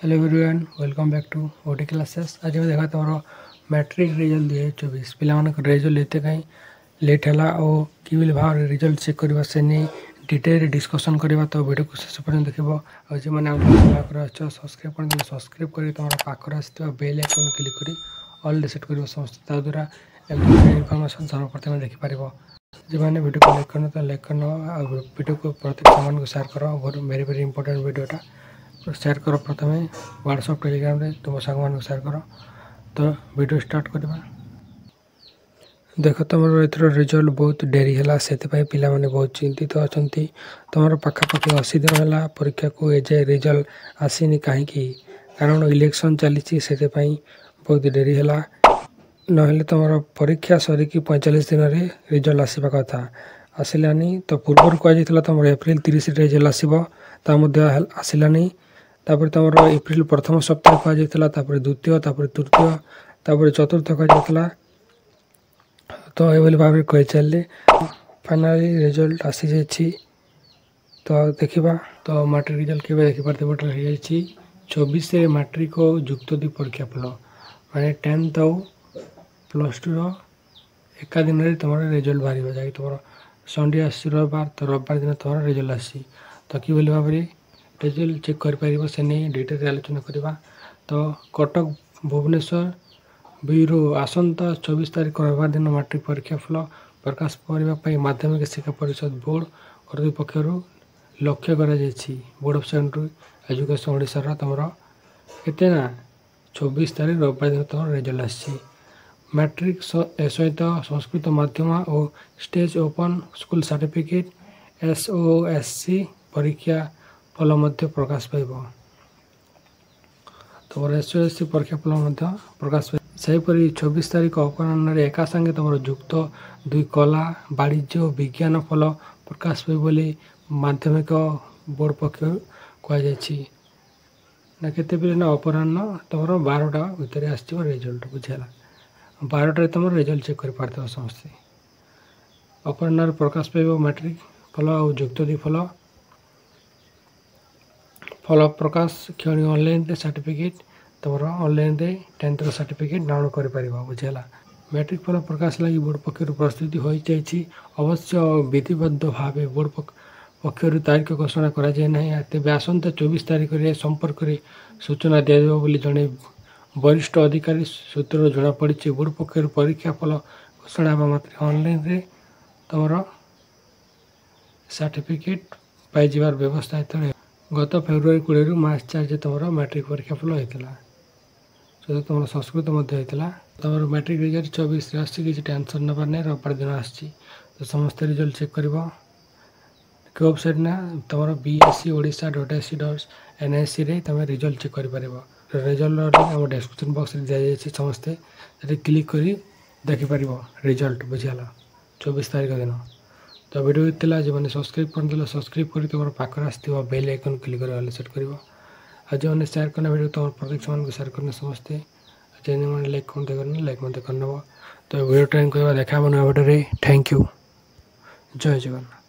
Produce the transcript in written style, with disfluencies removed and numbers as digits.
Hello everyone welcome back to OT classes. आज मैं देखा तुम मैट्रिक रिजल्ट 2024 पे रिजल्ट लेते कहीं लेट है और कि भाव रिजल्ट चेक करवा से नहीं डिटेल डिस्कसन करवा। तो वीडियो को शेष पर्यटन देख और जो मैंने सब्सक्राइब कर सब्सक्राइब कर तुम पाखर आस बेल आइकन क्लिक कर ऑल सेट कर समस्त द्वारा इनफॉरमेशन सर्वप्रथम देखिपार। जो मैंने वीडियो को लाइक करना तो लाइक करना और वीडियो को प्रत्येक सामान को शेयर करो। वेरी वेरी इंपोर्टेंट वीडियोटा शेयर कर प्रथम व्हाट्सएप टेलीग्राम रे तुम सांग मान शेयर कर। तो वीडियो स्टार्ट करवा। देख तुम एथर रिजल्ट बहुत डेरी है से पिला माने बहुत चिंतित अच्छा। तुम पाखापाखि 80 दिन है परीक्षा को एजाए रिजल्ट आसीनी कहीं कारण इलेक्शन चली से बहुत डेरी है ना तुम परीक्षा सरिकी 45 दिन में रिजल्ट आसवा कथा आसलानी। तो पूर्व कहुला तुम एप्रिल 30 रिजल्ट आसवा आसलानी। तापर तुम एप्रिल प्रथम सप्ताह कहुला द्वितीय तृतीय चतुर्थ कहुला। तो ये भाव में कही चलिए फाइनाली रिजल्ट आसी जाइए। तो देखा तो मैट्रिक रिजल्ट के देखिपारे गोटे 24 मैट्रिक युक्त 2 परीक्षा फल माने 10th और +2 एका दिन में तुम रिजल्ट बाहर जाए तुम संडे आस रविवार। तो रविवार दिन तुम रिजल्ट आसी तो कि भाव में रिजल्ट चेक कर से नहीं डिटेल आलोचना करवा। तो कटक भुवनेश्वर ब्यूरो आसंता 24 तारीख रविवार दिन मैट्रिक परीक्षा फल प्रकाश करने माध्यमिक शिक्षा परिषद बोर्ड कर्तृपक्ष लक्ष्य कर board of secondary education Odisha तुम के 24 तारीख रविवार दिन तुम रिजल्ट आसी। मैट्रिक सहित संस्कृत माध्यम और stage open school certificate SOSC परीक्षा फल प्रकाश पाइब। तुम SOSC परीक्षा फल प्रकाश सेहीपरि 24 तारीख अपराह एका संगे तुम युक्त 2 कला वाणिज्य और विज्ञान फल प्रकाश पाइब बोली माध्यमिक बोर्ड पक्ष कहुई ना के अपराह तुम 12टा भितर आसो रिजल्ट बुझेगा 12टार तुम रिजल्ट चेक कर पार्थ समस्ते अपराह प्रकाश पाइब मैट्रिक फल और युक्त 2 फल फल प्रकाश क्षण ऑनलाइन सर्टिफिकेट तुम ऑनलाइन 10th सर्टिफिकेट डाउनलोड कर बुझेगा। मैट्रिक फल प्रकाश लगी बोर्ड पक्ष प्रस्तुति हो जाए अवश्य विधिबद्ध भाव बोर्ड पक्ष तारीख घोषणा करा जाए ना। तेज आसंता 24 तारीख में संपर्क में सूचना दिजाव जड़े वरिष्ठ अधिकारी सूत्र जमापड़ी। बोर्ड पक्ष परीक्षा फल घोषणा मात्र ऑनलाइन तुम सर्टिफिकेट पाइबार व्यवस्था गत फेब्रुआरी 20 मार्च 4 तुम मैट्रिक परीक्षा फल होता जो तुम संस्कृत होता तुम मैट्रिक रिजल्ट 24 आसी किसी टेंशन नबार नहीं रविवार दिन आसी। तो समस्त रिजल्ट चेक कर वेबसाइट ना तुम bscodsc.ac.nc रे तुम रिजल्ट चेक कर रिजल्ट आम डिस्क्रिप्शन बॉक्स में दिखाई समस्ते क्लिक कर देखिपार रिजल्ट बुझेगा 24 तारीख दिन। तो वीडियो इतना जो मैंने सब्सक्राइब कर सब्सक्राइब कर तुम पाखर आस बेल आइकन क्लिक कर सेट कर आज मैंने शेयर करना वीडियो तुम प्रत्येक सामान को शेयर करना समस्ते मैंने लाइक मत करना। तो वीडियो टाइम देखा नुआ वीडियो थैंक यू जय जगन्नाथ।